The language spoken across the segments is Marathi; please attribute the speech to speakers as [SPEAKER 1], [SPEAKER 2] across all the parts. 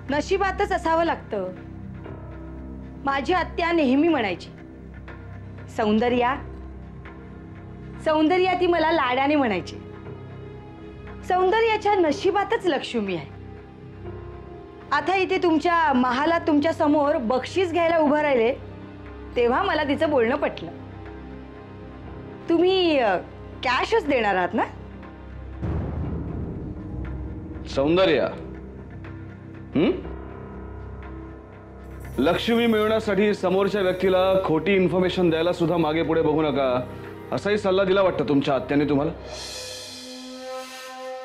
[SPEAKER 1] नशिबातच असावं लागतं. माझी आत्या नेहमी म्हणायची, सौंदर्या सौंदर्या, ती मला लाडाने म्हणायची. सौंदर्याच्या नशिबातच लक्ष्मी आहे. आता इथे तुमच्या महालात तुमच्या समोर बक्षीस घ्यायला उभं राहिले तेव्हा मला तिचं बोलणं पटलं. तुम्ही कॅशच देणार आहात ना?
[SPEAKER 2] सौंदर्या, लक्ष्मी मिळवण्यासाठी समोरच्या व्यक्तीला खोटी इन्फॉर्मेशन द्यायला सुद्धा मागे पुढे बघू नका, असाही सल्ला दिला वाटतं तुमच्या आत्याने तुम्हाला.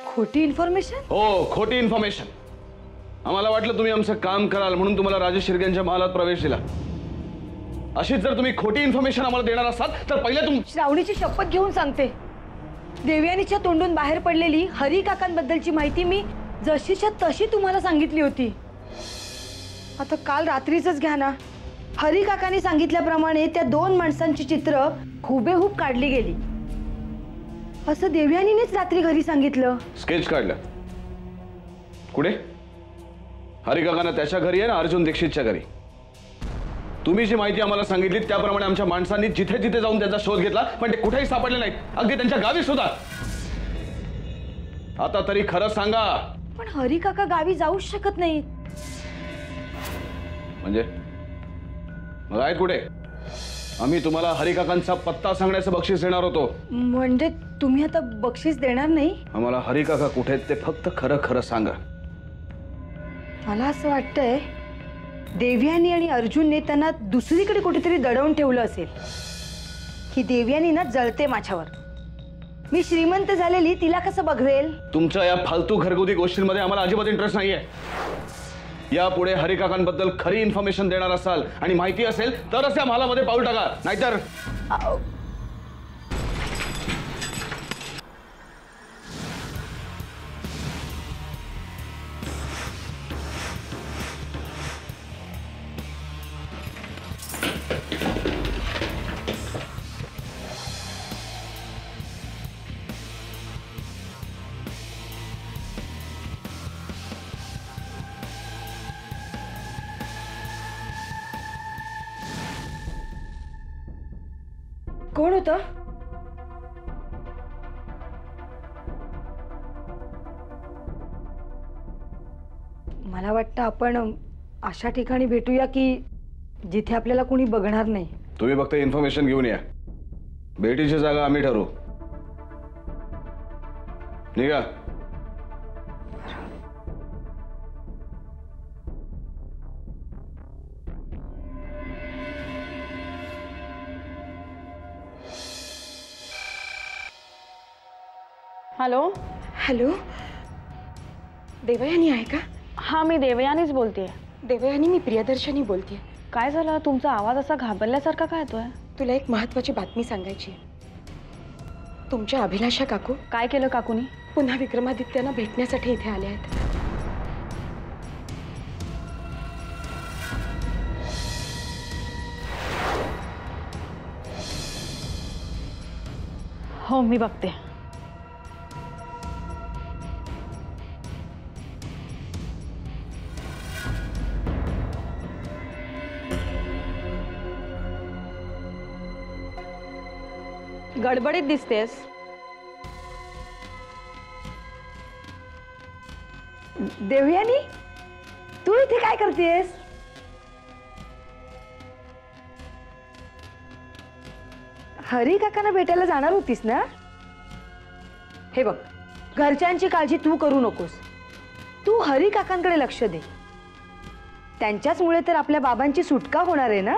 [SPEAKER 1] खोटी इन्फॉर्मेशन?
[SPEAKER 2] हो, खोटी इन्फॉर्मेशन. आम्हाला वाटलं तुम्ही आमचं काम कराल म्हणून तुम्हाला राजेश शिर्केंच्या महालात प्रवेश दिला. अशीच जर तुम्ही खोटी इन्फॉर्मेशन आम्हाला देणार असाल तर पहिले
[SPEAKER 1] श्रावणीची शपथ घेऊन सांगते, देवयानीच्या तोंडून बाहेर पडलेली हरी काकांबद्दलची माहिती मी जशीच्या तशी तुम्हाला सांगितली होती. आता काल रात्रीच घ्या ना, हरी काकांनी सांगितल्याप्रमाणे त्या दोन माणसांची चित्र हुबेहूब काढली गेली असं देवयानीनेच रात्री घरी सांगितलं.
[SPEAKER 2] स्केच काढलं कुठे? हरी काकांना त्याच्या घरी आहे ना अर्जुन दीक्षितच्या घरी. तुम्ही जी माहिती आम्हाला सांगितली त्याप्रमाणे आमच्या माणसांनी जिथे जिथे जाऊन त्यांचा शोध घेतला पण ते कुठेही सापडले नाहीत, अगदी त्यांच्या गावी सुद्धा. आता तरी खरं सांगा.
[SPEAKER 1] पण हरी काका गावी जाऊच शकत नाहीत.
[SPEAKER 2] म्हणजे मग आहेत कुठे? आम्ही तुम्हाला हरी काकांचा पत्ता सांगण्याचं बक्षीस देणार होतो.
[SPEAKER 1] म्हणजे तुम्ही आता बक्षीस देणार नाही?
[SPEAKER 2] आम्हाला हरी काका कुठे आहेत ते फक्त खरं खरं सांगा.
[SPEAKER 1] मला असं वाटतंय देवयानी आणि अर्जुनने त्यांना दुसरीकडे कुठेतरी दडवून ठेवलं असेल. ही देवयानी ना जळते माझ्यावर. मी श्रीमंत झालेली तिला कसं बघवेल?
[SPEAKER 2] तुमच्या या फालतू घरगुती गोष्टींमध्ये आम्हाला अजिबात इंटरेस्ट नाहीये. यापुढे हरी काकांबद्दल खरी इन्फॉर्मेशन देणार असाल आणि माहिती असेल तरच या महालामध्ये पाऊल टाका, नाहीतर
[SPEAKER 1] कोण होतं? मला वाटतं आपण अशा ठिकाणी भेटूया की जिथे आपल्याला कोणी बघणार नाही.
[SPEAKER 2] तुम्ही फक्त इन्फॉर्मेशन घेऊन या. भेटीची जागा आम्ही ठरवू. निघा.
[SPEAKER 3] हॅलो.
[SPEAKER 1] हॅलो, देवयानी आहे का?
[SPEAKER 3] हां, मी देवयानीच बोलतेय.
[SPEAKER 1] देवयानी, मी प्रियदर्शनी बोलतेय.
[SPEAKER 3] काय झालं? तुमचा आवाज असा घाबरल्यासारखा काय येतोय?
[SPEAKER 1] तुला एक महत्त्वाची बातमी सांगायची आहे. तुमच्या अभिलाषा काकू.
[SPEAKER 3] काय केलं काकूनी?
[SPEAKER 1] पुन्हा विक्रमादित्यांना भेटण्यासाठी इथे आले आहेत.
[SPEAKER 3] हो, मी बघते. गडबडीत दिसतेस.
[SPEAKER 1] देवयानी, तू इथे काय करतेस? हरी काकांना भेटायला जाणार होतीस ना? हे बघ, घरच्यांची काळजी तू करू नकोस. तू हरी काकांकडे लक्ष दे. त्यांच्याचमुळे तर आपल्या बाबांची सुटका होणार आहे ना?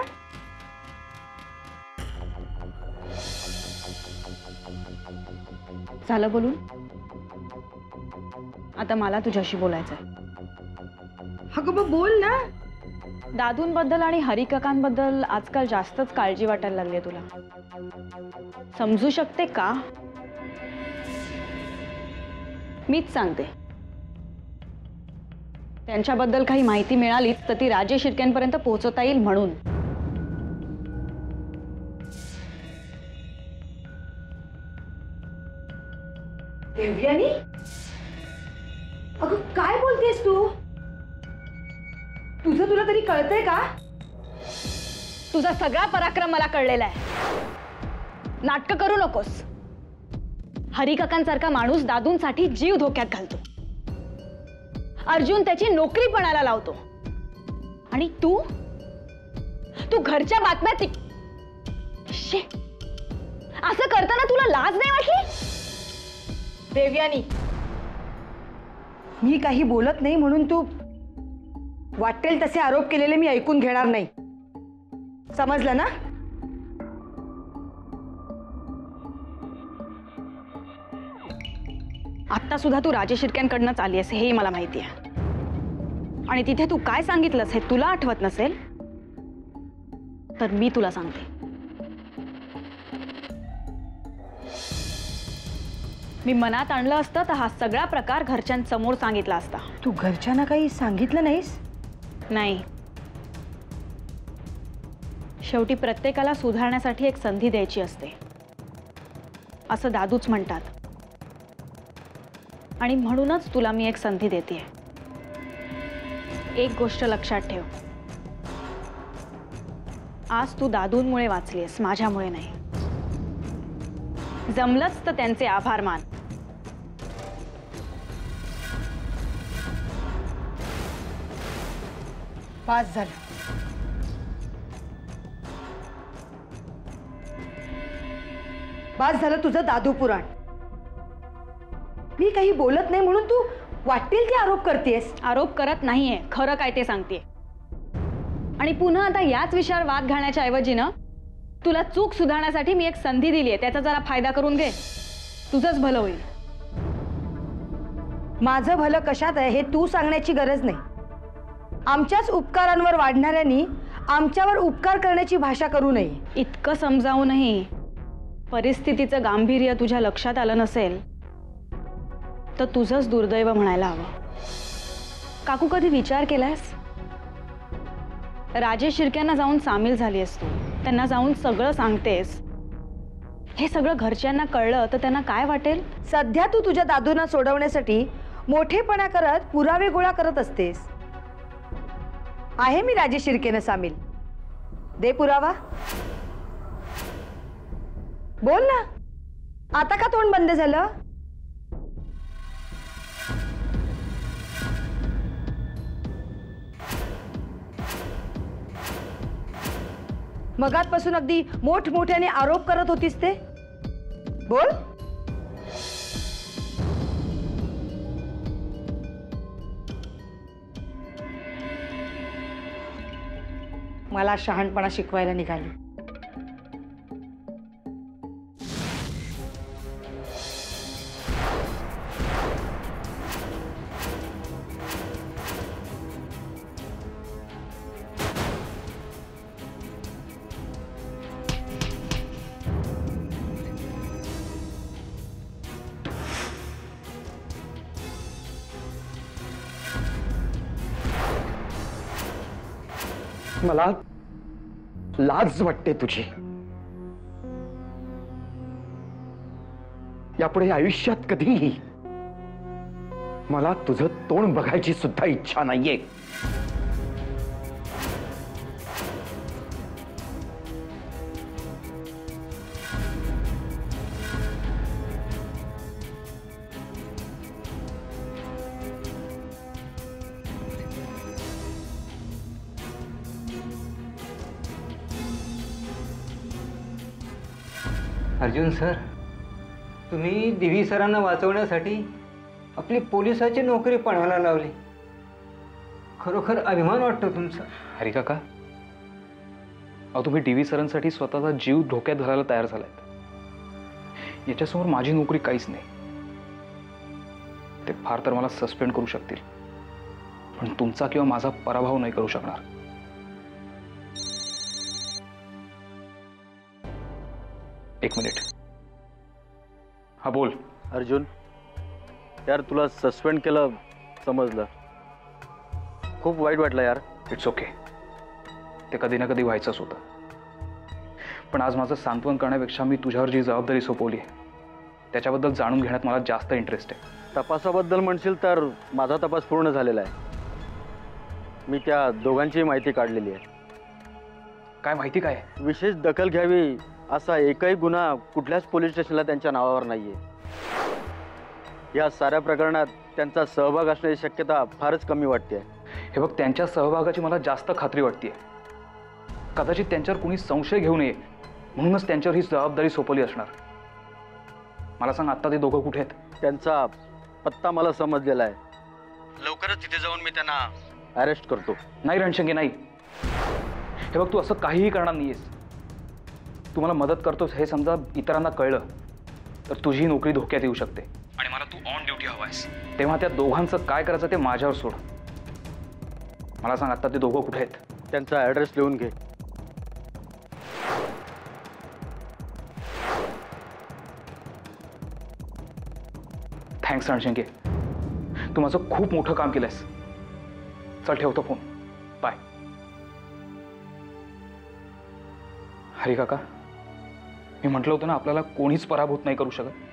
[SPEAKER 3] झालं बोलून? आता मला तुझ्याशी बोलायचंय.
[SPEAKER 1] अगं मग बोल ना.
[SPEAKER 3] दादूंबद्दल आणि हरिकाकांबद्दल आजकाल जास्तच काळजी वाटायला लागली तुला. समजू शकते का? मीच सांगते. त्यांच्याबद्दल काही माहिती मिळाली तर ती राजेश शिर्केंपर्यंत पोहोचवता येईल म्हणून.
[SPEAKER 1] देवयानी, अगं काय बोलतेस तू? तुझं तुला तरी कळतंय का?
[SPEAKER 3] तुझा सगळा पराक्रम मला कळलेला आहे. नाटकं करू नकोस. हरिकाकांसारखा माणूस दादूंसाठी जीव धोक्यात घालतो. अर्जुन त्याची नोकरी पणाला लावतो आणि तू घरच्या बातम्या शे, असं करताना तुला लाज नाही वाटली?
[SPEAKER 1] देवयानी, मी काही बोलत नाही म्हणून तू वाटेल तसे आरोप केलेले मी ऐकून घेणार नाही. समजलं ना?
[SPEAKER 3] आत्ता सुद्धा तू राजेश शिर्क्यांकडनंच आली आहेस हेही मला माहिती आहे. आणि तिथे तू काय सांगितलंस हे तुला आठवत नसेल तर मी तुला सांगते. मी मनात आणलं असतं तर हा सगळा प्रकार घरच्यांसमोर सांगितला असता.
[SPEAKER 1] तू घरच्यांना काही सांगितलं नाहीस?
[SPEAKER 3] नाही. शेवटी प्रत्येकाला सुधारण्यासाठी एक संधी द्यायची असते असं दादूच म्हणतात. आणि म्हणूनच तुला मी एक संधी देतेय. एक गोष्ट लक्षात ठेव, आज तू दादूंमुळे वाचलीस, माझ्यामुळे नाही. जमलंच तर त्यांचे आभार मान.
[SPEAKER 1] पास झालं. पास झालं तुझं दादू पुराण. मी काही बोलत नाही म्हणून तू वाटेल ते आरोप करतेस.
[SPEAKER 3] आरोप करत नाहीये, खरं काय ते सांगते. आणि पुन्हा आता याच विषयावर वाद घालण्याच्या ऐवजी ना तुला चूक सुधारण्यासाठी मी एक संधी दिली आहे, त्याचा जरा फायदा करून घे. तुझंच भलं होईल.
[SPEAKER 1] माझं भलं कशात आहे हे तू सांगण्याची गरज नाही. आमच्याच उपकारांवर वाढणाऱ्यांनी आमच्यावर उपकार करण्याची भाषा करू नये.
[SPEAKER 3] इतकं समजावूनही परिस्थितीचं गांभीर्य तुझ्या लक्षात आलं नसेल तर तुझंच दुर्दैव म्हणायला हवं. काकू, कधी विचार केलायस? राजेश शिर्क्यांना जाऊन सामील झाली असतो, त्यांना जाऊन सगळं सांगतेस. हे सगळं घरच्यांना कळलं तर त्यांना काय वाटेल?
[SPEAKER 1] सध्या तू तुझ्या दादूंना सोडवण्यासाठी मोठेपणा करत पुरावे गोळा करत असतेस. आहे मी राजेश शिर्केनं सामील. दे पुरावा. बोल ना, आता का तोंड बंद झालं? मगातपासून अगदी मोठमोठ्याने आरोप करत होतीस ते बोल. मला शहाणपणा शिकवायला निघाली.
[SPEAKER 4] मला लाज वाटते तुझी. यापुढे आयुष्यात कधीही मला तुझं तोंड बघायची सुद्धा इच्छा नाहीये.
[SPEAKER 5] अर्जुन सर, तुम्ही दिवी सरांना वाचवण्यासाठी आपली पोलिसाची नोकरी पणाला लावली. खरोखर अभिमान वाटतो तुमचा.
[SPEAKER 6] हरी काका, अहो तुम्ही टीव्ही सरांसाठी स्वतःचा जीव धोक्यात घालायला तयार झालात. याच्यासमोर माझी नोकरी काहीच नाही. ते फार तर मला सस्पेंड करू शकतील, पण तुमचा किंवा माझा पराभव नाही करू शकणार. एक मिनिट. हा बोल.
[SPEAKER 7] अर्जुन, यार तुला सस्पेंड केलं समजलं, खूप वाईट वाटलं यार.
[SPEAKER 6] It's okay. ते कधी ना कधी व्हायचंच होतं. पण आज माझं सांत्वन करण्यापेक्षा मी तुझ्यावर जी जबाबदारी सोपवली आहे त्याच्याबद्दल जाणून घेण्यात मला जास्त इंटरेस्ट आहे.
[SPEAKER 7] तपासाबद्दल म्हणशील तर माझा तपास पूर्ण झालेला आहे. मी त्या दोघांची माहिती काढलेली आहे.
[SPEAKER 6] काय माहिती काय?
[SPEAKER 7] विशेष दखल घ्यावी असा एकही गुन्हा कुठल्याच पोलीस स्टेशनला त्यांच्या नावावर नाहीये. या साऱ्या प्रकरणात त्यांचा सहभाग असण्याची शक्यता फारच कमी वाटते.
[SPEAKER 6] हे बघ, त्यांच्या सहभागाची मला जास्त खात्री वाटते. कदाचित त्यांच्यावर कुणी संशय घेऊ नये म्हणूनच त्यांच्यावर ही जबाबदारी सोपवली असणार. मला सांग, आता ते दोघं कुठे आहेत?
[SPEAKER 7] त्यांचा पत्ता मला समजलेला आहे. लवकरच तिथे जाऊन मी त्यांना अरेस्ट करतो.
[SPEAKER 6] नाही रणशंके, नाही. हे बघ, तू असं काहीही करणार नाहीयेस. तू मला मदत करतोस हे समजा इतरांना कळलं तर तुझी नोकरी धोक्यात येऊ शकते आणि मला तू ऑन ड्युटी हवायस. तेव्हा त्या दोघांचं काय करायचं ते माझ्यावर सोड. मला सांग, आता ते दोघं कुठे आहेत?
[SPEAKER 7] त्यांचा ॲड्रेस लिहून घे.
[SPEAKER 6] थँक्स रणशंके, तू माझं खूप मोठं काम केलंयस. चल, ठेवतो फोन. बाय. हरी काका, मी म्हटलं होतं ना, आपल्याला कोणीच पराभूत नाही करू शकत.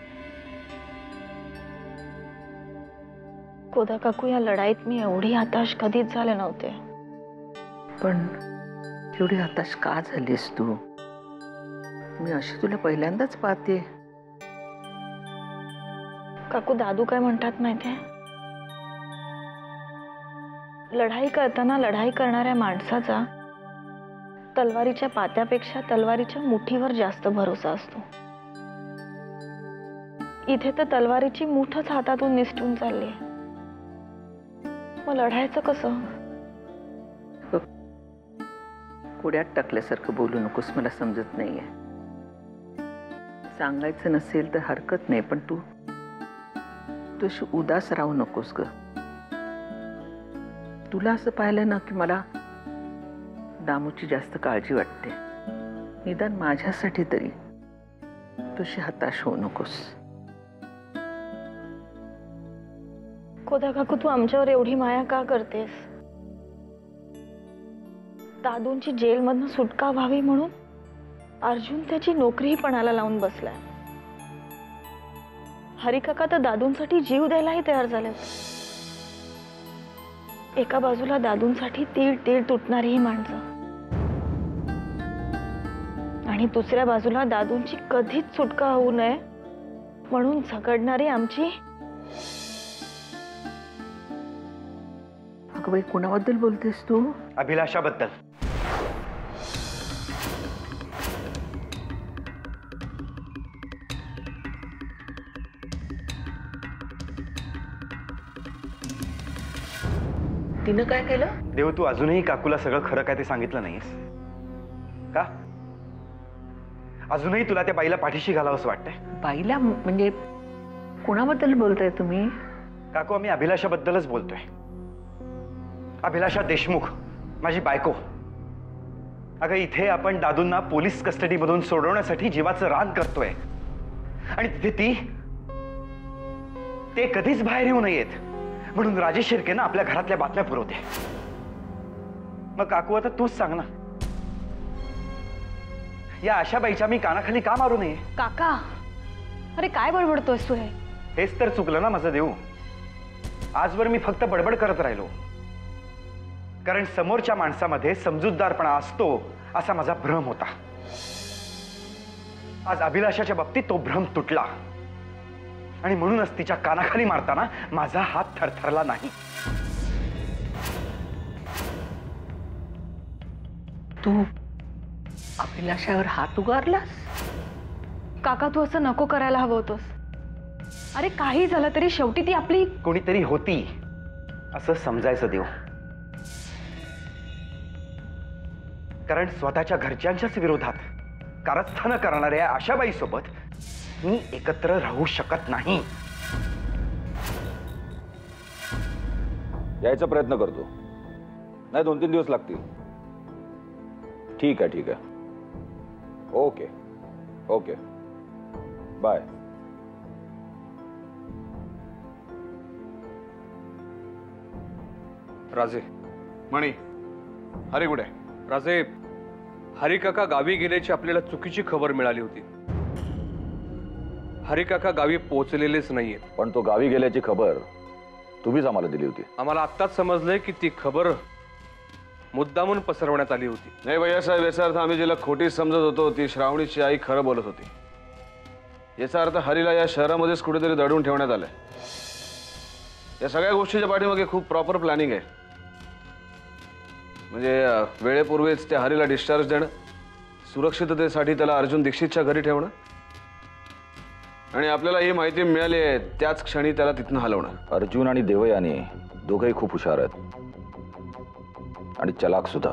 [SPEAKER 8] कोदा काकू, या लढाईत मी एवढी हताश कधीच झाले नव्हते.
[SPEAKER 9] पण एवढी हताश का झालीस तू? मी अशी तुला पहिल्यांदाच पाहते.
[SPEAKER 8] काकू, दादू काय म्हणतात माहितीये? लढाई करताना लढाई करणाऱ्या माणसाचा तलवारीच्या पात्यापेक्षा तलवारीच्या मुठीवर जास्त भरोसा असतो. इथे तर तलवारीची मुठच हातातून निसटून चालली. मग लढायचं कसं?
[SPEAKER 9] कोड्यात टाकल्यासारखं बोलू नकोस, मला समजत नाहीये. सांगायचं नसेल तर हरकत नाही, पण तू अशी उदास राहू नकोस ग. तुला असं पाहिलं ना की मला दामूची जास्त काळजी वाटते. निदान माझ्यासाठी तरी तुझी हताश होऊ नकोस.
[SPEAKER 8] कोदा काकू, तू आमच्यावर एवढी माया का करतेस? दादूंची जेलमधनं सुटका व्हावी म्हणून अर्जुन त्याची नोकरीही पणाला लावून बसलाय. हरिकाका तर दादूंसाठी जीव द्यायलाही तयार झाले. एका बाजूला दादूंसाठी तीळ तीळ तुटणारी ही माणसं आणि दुसऱ्या बाजूला दादूंची कधीच सुटका होऊ नये म्हणून झगडणारी आमची.
[SPEAKER 9] अगं बाई, कुणाबद्दल बोलतेस तू?
[SPEAKER 4] अभिलाषाबद्दल.
[SPEAKER 9] तिनं काय केलं?
[SPEAKER 4] देव, तू अजूनही काकूला सगळं खरं काय ते सांगितलं नाहीस का? अजूनही तुला त्या बाईला पाठीशी घालावंसं वाटतंय?
[SPEAKER 9] बाईला म्हणजे कुणाबद्दल बोलताय तुम्ही?
[SPEAKER 4] काकू, आम्ही अभिलाषाबद्दलच बोलतोय. अभिलाषा देशमुख, माझी बायको. अगं, इथे आपण दादूंना पोलीस कस्टडीमधून सोडवण्यासाठी जीवाचं रान करतोय आणि तिथे ते कधीच बाहेर येऊ नयेत म्हणून राजेश शिर्केनं आपल्या घरातल्या बातम्या पुरवते. मग काकू, आता तूच सांग ना, या अशा बाईच्या मी कानाखाली का मारू नये?
[SPEAKER 3] काका, अरे काय बडबडतोयस तू?
[SPEAKER 4] हेच तर चुकलं ना माझं देऊ. आजवर मी फक्त बडबड करत राहिलो कारण समोरच्या माणसामध्ये समजूतदारपणा असतो असा माझा भ्रम होता. आज अभिलाषाच्या बाबतीत तो भ्रम तुटला आणि म्हणूनच तिच्या कानाखाली मारताना माझा हात थरथरला नाही.
[SPEAKER 9] तू अभिलाषावर हात उगारलास?
[SPEAKER 3] काका, तू असं नको करायला हवं होतंस. अरे काही झालं तरी शेवटी ती आपली
[SPEAKER 4] कोणीतरी होती असं समजायचं देव. कारण स्वतःच्या घरच्यांच्याच विरोधात कारस्थानं करणाऱ्या आशाबाईसोबत मी एकत्र राहू शकत नाही.
[SPEAKER 2] यायचा प्रयत्न करतो. नाही, 2-3 दिवस लागतील. ठीक आहे, ठीक आहे. Okay okay, bye.
[SPEAKER 10] Raje.
[SPEAKER 2] Mani, Hari कुठे?
[SPEAKER 10] राजे, हरिकाका गावी गेल्याची आपल्याला चुकीची खबर मिळाली होती. हरिकाका गावी पोहोचलेलेच नाहीये.
[SPEAKER 2] पण तो गावी गेल्याची खबर तुम्हीच आम्हाला दिली होती.
[SPEAKER 10] आम्हाला आत्ताच समजलंय की ती खबर मुद्दामून पसरवण्यात आली होती.
[SPEAKER 2] नाही भैयासाहेब, याचा अर्थ आम्ही जिला खोटी समजत होतो ती श्रावणीची आई खरं बोलत होती. याचा अर्थ हरीला या शहरामध्येच कुठेतरी दडवून ठेवण्यात आलंय. या सगळ्या गोष्टीच्या पाठीमागे खूप प्रॉपर प्लॅनिंग आहे. म्हणजे वेळेपूर्वीच त्या हरीला डिस्चार्ज देणं, सुरक्षिततेसाठी त्याला अर्जुन दीक्षितच्या घरी ठेवणं आणि आपल्याला ही माहिती मिळाली आहे त्याच क्षणी त्याला तिथनं हलवणं.
[SPEAKER 11] अर्जुन आणि देवयानी दोघंही खूप हुशार आहेत आणि चलाक सुद्धा.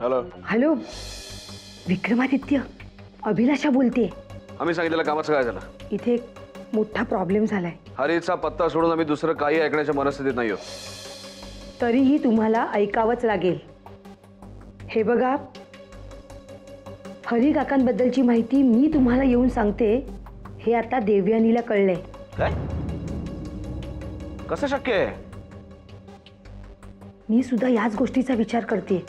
[SPEAKER 2] हॅलो
[SPEAKER 1] हॅलो, विक्रमादित्य, अभिलाषा बोलते.
[SPEAKER 2] आम्ही सांगितलेलं कामाचं काय झालं?
[SPEAKER 1] इथे एक मोठा प्रॉब्लेम झालाय.
[SPEAKER 2] हरीचा पत्ता सोडून आम्ही दुसरं काही ऐकण्याच्या मनस्थितीत नाही आहोत.
[SPEAKER 1] तरीही तुम्हाला ऐकावंच लागेल. हे बघा, हरी काकांबद्दलची माहिती मी तुम्हाला येऊन सांगते. हे आता देवयानीला कळलंय.
[SPEAKER 11] काय?
[SPEAKER 2] कसं शक्य आहे?
[SPEAKER 1] मी सुद्धा याच गोष्टीचा विचार करते.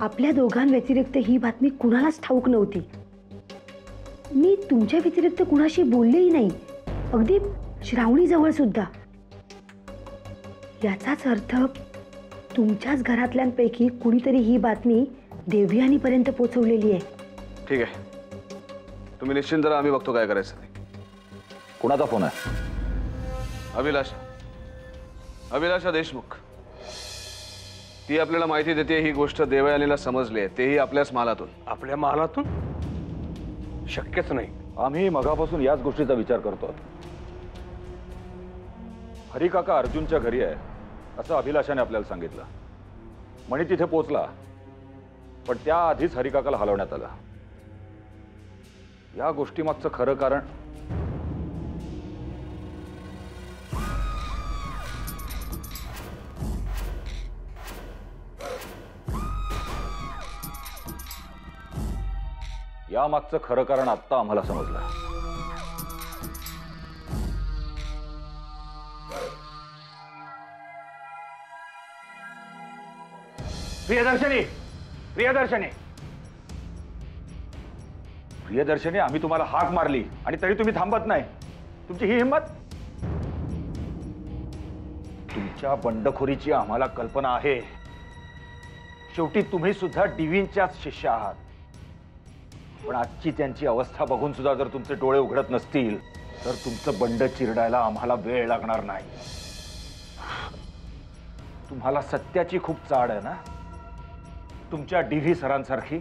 [SPEAKER 1] आपल्या दोघांव्यतिरिक्त ही बातमी कुणालाच ठाऊक नव्हती. मी तुमच्या व्यतिरिक्त कुणाशी बोललेही नाही, अगदी श्रावणीजवळ सुद्धा. याचाच अर्थ तुमच्याच घरातल्यांपैकी कुणीतरी ही बातमी देवयानीपर्यंत पोहोचवलेली आहे.
[SPEAKER 2] ठीक आहे, तुम्ही निश्चिंत राहा, आम्ही बघतो काय करायचं ते.
[SPEAKER 11] कुणाचा फोन आहे?
[SPEAKER 2] अभिलाषा देशमुख. ती आपल्याला माहिती देते ही गोष्ट देवयानीला समजली आहे, तेही आपल्याच मालातून.
[SPEAKER 10] आपल्या मालातून? शक्यच नाही.
[SPEAKER 11] आम्ही मगापासून याच गोष्टीचा विचार करतो. हरी काका अर्जुनच्या घरी आहे असं अभिलाषाने आपल्याला सांगितलं. मणी तिथे पोचला, पण त्याआधीच हरी काकाला हलवण्यात आलं. या गोष्टीमागचं खरं कारण यामागचं खरं कारण आत्ता आम्हाला समजलं.
[SPEAKER 4] प्रियदर्शनी, प्रियदर्शनी,
[SPEAKER 11] प्रियदर्शनी, आम्ही तुम्हाला हाक मारली आणि तरी तुम्ही थांबत नाही. तुमची ही हिंमत? तुमच्या बंडखोरीची आम्हाला कल्पना आहे. शेवटी तुम्ही सुद्धा डीवींच्याच शिष्य आहात. पण आजची त्यांची अवस्था बघून सुद्धा जर तुमचे डोळे उघडत नसतील तर तुमचं बंड चिरडायला आम्हाला वेळ लागणार नाही. तुम्हाला सत्याची खूप चाड आहे ना? तुमच्या डीव्ही सरांसारखी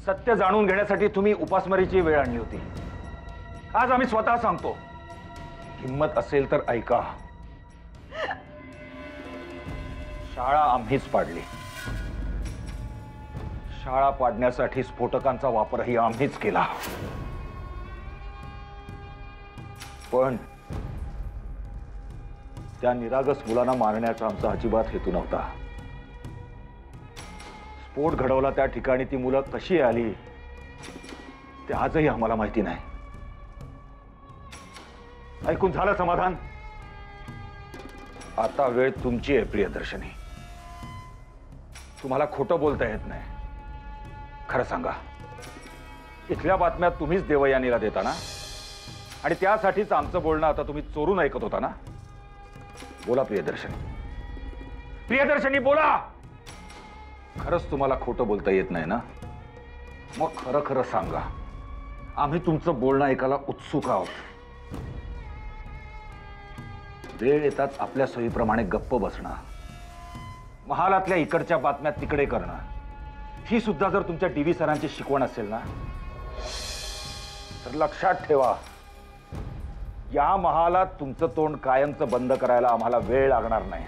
[SPEAKER 11] सत्य जाणून घेण्यासाठी तुम्ही उपासमारीची वेळ आणली होती. आज आम्ही स्वतः सांगतो, हिम्मत असेल तर ऐका. शाळा आम्हीच पाडली. शाळा पाडण्यासाठी स्फोटकांचा वापरही आम्हीच केला. पण त्या निरागस मुलांना मारण्याचा आमचा अजिबात हेतू नव्हता. स्फोट घडवला त्या ठिकाणी ती मुलं कशी आली ते आजही आम्हाला माहिती नाही. ऐकून झालं समाधान? आता वेळ तुमची आहे प्रियदर्शनी. तुम्हाला खोटं बोलता येत नाही. खरं सांगा, इथल्या बातम्या तुम्हीच देवयानीला देता ना? आणि त्यासाठीच आमचं बोलणं आता तुम्ही चोरून ऐकत होता ना? बोला प्रियदर्शनी, प्रियदर्शनी बोला. खरंच तुम्हाला खोटं बोलता येत नाही ना? मग खरं खरं सांगा. आम्ही तुमचं बोलणं ऐकायला उत्सुक आहोत. वेळ येताच आपल्या सोयीप्रमाणे गप्प बसणं, महालातल्या इकडच्या बातम्या तिकडे करणं, ही सुद्धा जर तुमच्या डीव्ही सरांची शिकवण असेल ना, तर लक्षात ठेवा, या महालात तुमचं तोंड कायमचं बंद करायला आम्हाला वेळ लागणार नाही.